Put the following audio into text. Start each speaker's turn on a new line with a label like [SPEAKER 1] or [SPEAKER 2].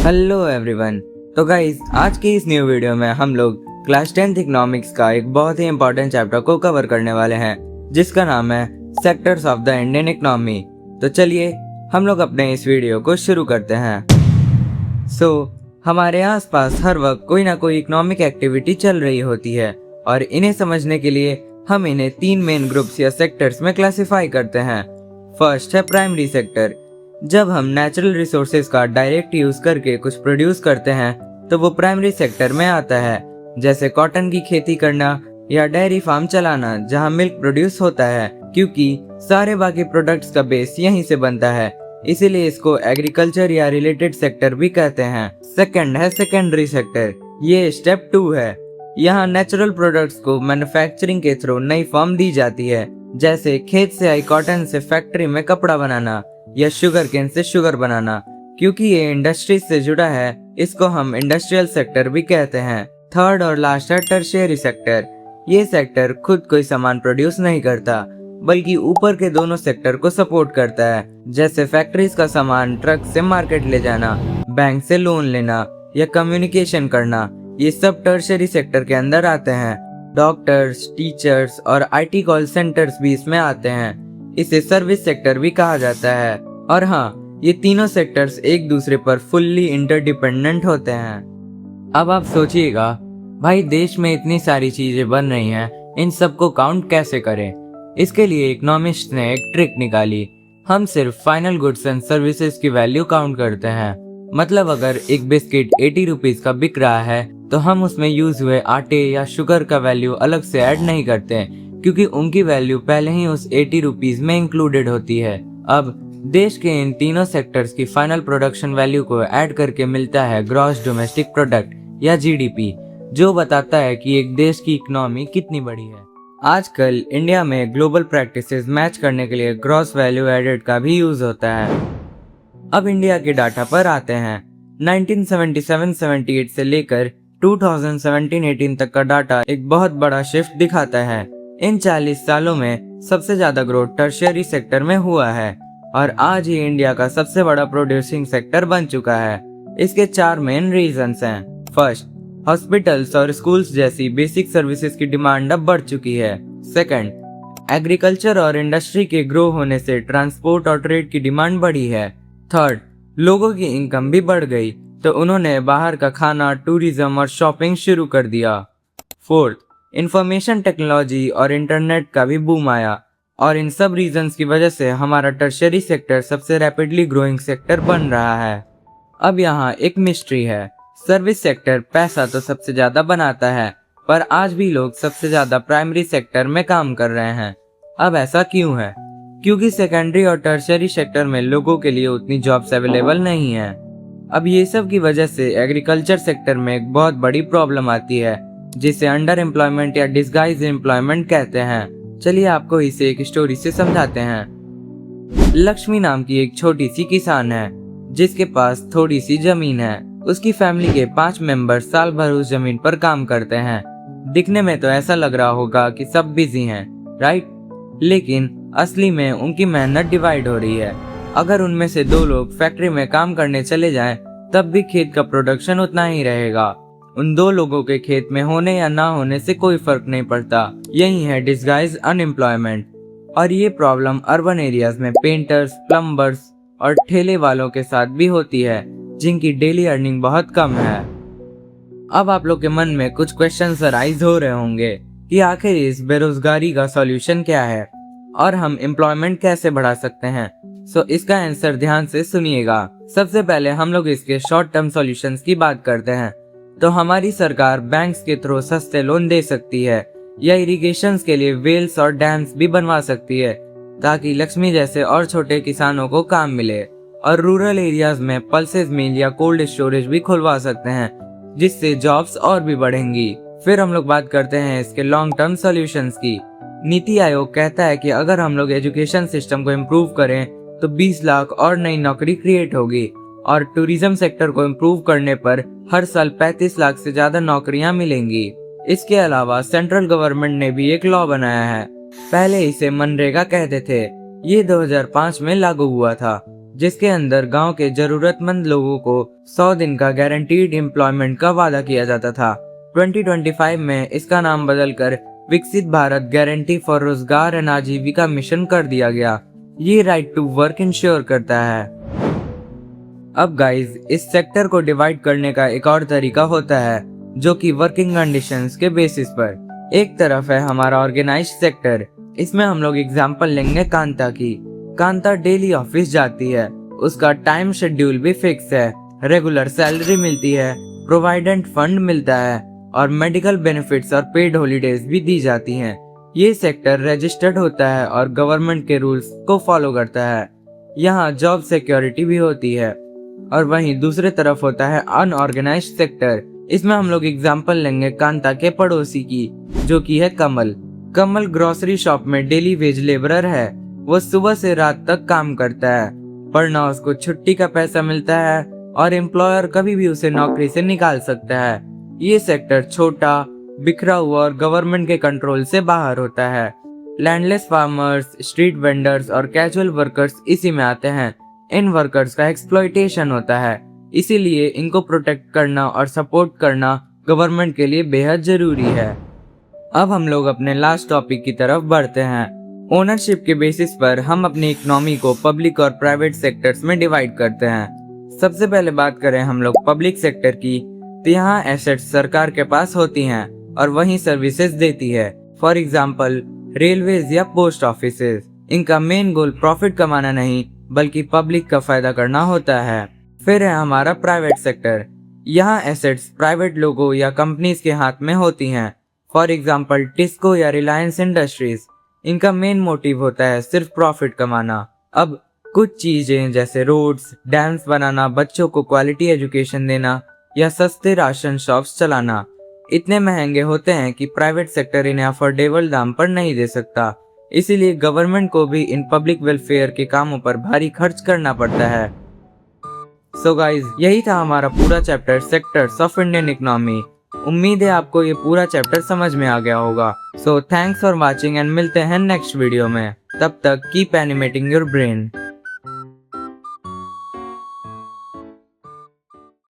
[SPEAKER 1] Hello everyone. तो guys, आज की इस न्यू वीडियो में हम लोग क्लास 10th इकोनॉमिक्स का एक बहुत ही इंपॉर्टेंट चैप्टर को कवर करने वाले हैं, जिसका नाम है sectors of the Indian economy. तो चलिए हम लोग अपने इस वीडियो को शुरू करते हैं। हमारे आसपास हर वक्त कोई ना कोई इकोनॉमिक एक्टिविटी चल रही होती है और इन्हें समझने के लिए हम इन्हें 3 मेन ग्रुप्स या सेक्टर्स में क्लासिफाई करते हैं। फर्स्ट है प्राइमरी सेक्टर। जब हम नेचुरल रिसोर्सेज का डायरेक्ट यूज करके कुछ प्रोड्यूस करते हैं तो वो प्राइमरी सेक्टर में आता है, जैसे कॉटन की खेती करना या डेयरी फार्म चलाना जहां मिल्क प्रोड्यूस होता है, क्योंकि सारे बाकी प्रोडक्ट्स का बेस यहीं से बनता है, इसीलिए इसको एग्रीकल्चर या रिलेटेड सेक्टर भी कहते हैं। सेकंड है सेकेंडरी सेक्टर। ये स्टेप 2 है। यहाँ नेचुरल प्रोडक्ट्स को मैन्युफैक्चरिंग के थ्रू नई फॉर्म दी जाती है, जैसे खेत से आई कॉटन से फैक्ट्री में कपड़ा बनाना या शुगर केन से शुगर बनाना। क्योंकि ये इंडस्ट्री से जुड़ा है, इसको हम इंडस्ट्रियल सेक्टर भी कहते हैं। थर्ड और लास्ट है टर्शियरी सेक्टर। ये सेक्टर खुद कोई सामान प्रोड्यूस नहीं करता, बल्कि ऊपर के दोनों सेक्टर को सपोर्ट करता है, जैसे फैक्ट्रीज का सामान ट्रक से मार्केट ले जाना, बैंक से लोन लेना या कम्युनिकेशन करना। ये सब टर्शियरी सेक्टर के अंदर आते हैं। डॉक्टर्स, टीचर्स और IT कॉल सेंटर्स भी इसमें आते हैं। इसे सर्विस सेक्टर भी कहा जाता है। और हाँ, ये तीनों सेक्टर्स एक दूसरे पर फुल्ली इंटरडिपेंडेंट होते हैं। अब आप सोचिएगा, भाई देश में इतनी सारी चीजें बन रही हैं, इन सबको काउंट कैसे करें? इसके लिए इकोनॉमिस्ट ने एक ट्रिक निकाली। हम सिर्फ फाइनल गुड्स एंड सर्विसेज की वैल्यू काउंट करते हैं। मतलब अगर एक बिस्किट 80 रुपीज का बिक रहा है तो हम उसमें यूज हुए आटे या शुगर का वैल्यू अलग से ऐड नहीं करते, क्योंकि उनकी वैल्यू पहले ही उस 80 रुपीज में इंक्लूडेड होती है। अब देश के इन तीनों सेक्टर्स की फाइनल प्रोडक्शन वैल्यू को ऐड करके मिलता है ग्रॉस डोमेस्टिक प्रोडक्ट या GDP, जो बताता है कि एक देश की इकोनॉमी कितनी बड़ी है। आजकल इंडिया में ग्लोबल प्रैक्टिसेस मैच करने के लिए ग्रॉस वैल्यू एडेड का भी यूज होता है। अब इंडिया के डाटा पर आते हैं। 1977-78 से लेकर 2017-18 तक का डाटा एक बहुत बड़ा शिफ्ट दिखाता है। इन 40 सालों में सबसे ज्यादा ग्रोथ टर्शियरी सेक्टर में हुआ है और आज ही इंडिया का सबसे बड़ा प्रोड्यूसिंग सेक्टर बन चुका है। इसके 4 मेन रीजंस हैं। फर्स्ट, हॉस्पिटल्स और स्कूल्स जैसी बेसिक सर्विसेज की डिमांड अब बढ़ चुकी है। सेकंड, एग्रीकल्चर और इंडस्ट्री के ग्रो होने से ट्रांसपोर्ट और ट्रेड की डिमांड बढ़ी है। थर्ड, लोगों की इनकम भी बढ़ गई तो उन्होंने बाहर का खाना, टूरिज्म और शॉपिंग शुरू कर दिया। फोर्थ, इंफॉर्मेशन टेक्नोलॉजी और इंटरनेट का भी बूम आया और इन सब रीजंस की वजह से हमारा टर्शियरी सेक्टर सबसे रैपिडली ग्रोइंग सेक्टर बन रहा है। अब यहाँ एक मिस्ट्री है। सर्विस सेक्टर पैसा तो सबसे ज्यादा बनाता है, पर आज भी लोग सबसे ज्यादा प्राइमरी सेक्टर में काम कर रहे हैं। अब ऐसा क्यों है? क्योंकि सेकेंडरी और टर्शियरी सेक्टर में लोगों के लिए उतनी जॉब्स अवेलेबल नहीं है। अब ये सब की वजह से एग्रीकल्चर सेक्टर में एक बहुत बड़ी प्रॉब्लम आती है, जिसे अंडर एम्प्लॉयमेंट या डिस्गाइज एम्प्लॉयमेंट कहते हैं। चलिए आपको इसे एक स्टोरी से समझाते हैं। लक्ष्मी नाम की एक छोटी सी किसान है, जिसके पास थोड़ी सी जमीन है। उसकी फैमिली के 5 मेंबर साल भर उस जमीन पर काम करते हैं। दिखने में तो ऐसा लग रहा होगा कि सब बिजी हैं, राइट? लेकिन असली में उनकी मेहनत डिवाइड हो रही है। अगर उनमें से 2 लोग फैक्ट्री में काम करने चले जाएं, तब भी खेत का प्रोडक्शन उतना ही रहेगा। उन 2 लोगों के खेत में होने या ना होने से कोई फर्क नहीं पड़ता। यही है डिस्गाइज अनएम्प्लॉयमेंट। और ये प्रॉब्लम अर्बन एरियाज में पेंटर्स, प्लम्बर्स और ठेले वालों के साथ भी होती है, जिनकी डेली अर्निंग बहुत कम है। अब आप लोग के मन में कुछ क्वेश्चंस अराइज हो रहे होंगे कि आखिर इस बेरोजगारी का सॉल्यूशन क्या है और हम एम्प्लॉयमेंट कैसे बढ़ा सकते हैं। सो इसका आंसर ध्यान से सुनिएगा। सबसे पहले हम लोग इसके शॉर्ट टर्म सॉल्यूशंस की बात करते हैं। तो हमारी सरकार बैंक्स के थ्रू सस्ते लोन दे सकती है या इरिगेशन के लिए वेल्स और डैम्स भी बनवा सकती है, ताकि लक्ष्मी जैसे और छोटे किसानों को काम मिले। और रूरल एरियाज में पल्सेस मिल या कोल्ड स्टोरेज भी खुलवा सकते हैं, जिससे जॉब्स और भी बढ़ेंगी। फिर हम लोग बात करते हैं इसके लॉन्ग टर्म सॉल्यूशंस की। नीति आयोग कहता है कि अगर हम लोग एजुकेशन सिस्टम को इम्प्रूव करें तो 20 लाख और नई नौकरी क्रिएट होगी, और टूरिज्म सेक्टर को इम्प्रूव करने पर हर साल 35 लाख से ज्यादा नौकरियां मिलेंगी। इसके अलावा सेंट्रल गवर्नमेंट ने भी एक लॉ बनाया है। पहले इसे मनरेगा कहते थे। ये 2005 में लागू हुआ था, जिसके अंदर गांव के जरूरतमंद लोगों को 100 दिन का गारंटीड एम्प्लॉयमेंट का वादा किया जाता था। 2025 में इसका नाम बदलकर विकसित भारत गारंटी फॉर रोजगार एंड आजीविका मिशन कर दिया गया। ये राइट टू वर्क इंश्योर करता है। अब गाइस, इस सेक्टर को डिवाइड करने का एक और तरीका होता है, जो कि वर्किंग कंडीशंस के बेसिस पर। एक तरफ है हमारा ऑर्गेनाइज्ड सेक्टर। इसमें हम लोग एग्जांपल लेंगे कांता की। कांता डेली ऑफिस जाती है, उसका टाइम शेड्यूल भी फिक्स है, रेगुलर सैलरी मिलती है, प्रोविडेंट फंड मिलता है और मेडिकल बेनिफिट्स और पेड हॉलीडेज भी दी जाती हैं। ये सेक्टर रजिस्टर्ड होता है और गवर्नमेंट के रूल्स को फॉलो करता है। यहाँ जॉब सिक्योरिटी भी होती है। और वहीं दूसरे तरफ होता है अनऑर्गेनाइज्ड सेक्टर। इसमें हम लोग एग्जांपल लेंगे कांता के पड़ोसी की, जो कि है कमल। कमल ग्रोसरी शॉप में डेली वेज लेबरर है। वो सुबह से रात तक काम करता है, पर ना उसको छुट्टी का पैसा मिलता है और एम्प्लॉयर कभी भी उसे नौकरी से निकाल सकता है। ये सेक्टर छोटा, बिखरा हुआ और गवर्नमेंट के कंट्रोल से बाहर होता है। लैंडलेस फार्मर्स, स्ट्रीट वेंडर्स और कैजुअल वर्कर्स इसी में आते हैं। इन वर्कर्स का एक्सप्लॉयटेशन होता है, इसीलिए इनको प्रोटेक्ट करना और सपोर्ट करना गवर्नमेंट के लिए बेहद जरूरी है। अब हम लोग अपने लास्ट टॉपिक की तरफ बढ़ते हैं। ओनरशिप के बेसिस पर हम अपनी इकोनॉमी को पब्लिक और प्राइवेट सेक्टर्स में डिवाइड करते हैं। सबसे पहले बात करें हम लोग पब्लिक सेक्टर की, तो यहाँ एसेट्स सरकार के पास होती हैं और वहीं सर्विसेज देती है। फॉर एग्जाम्पल रेलवेज या पोस्ट ऑफिसेज। इनका मेन गोल प्रॉफिट कमाना नहीं, बल्कि पब्लिक का फायदा करना होता है। फिर है हमारा प्राइवेट सेक्टर। यहाँ एसेट्स प्राइवेट लोगों या कंपनीज के हाथ में होती हैं। फॉर एग्जाम्पल टिस्को या रिलायंस इंडस्ट्रीज। इनका मेन मोटिव होता है सिर्फ प्रॉफिट कमाना। अब कुछ चीजें जैसे रोड्स, डैम्स बनाना, बच्चों को क्वालिटी एजुकेशन देना या सस्ते राशन शॉप्स चलाना इतने महंगे होते हैं कि प्राइवेट सेक्टर इन्हें अफोर्डेबल दाम पर नहीं दे सकता। इसीलिए गवर्नमेंट को भी इन पब्लिक वेलफेयर के कामों पर भारी खर्च करना पड़ता है। सो गाइज, यही था हमारा पूरा chapter sectors of Indian economy. उम्मीद है आपको ये पूरा चैप्टर समझ में आ गया होगा। So thanks for watching and मिलते हैं नेक्स्ट वीडियो में। तब तक कीप एनिमेटिंग योर ब्रेन।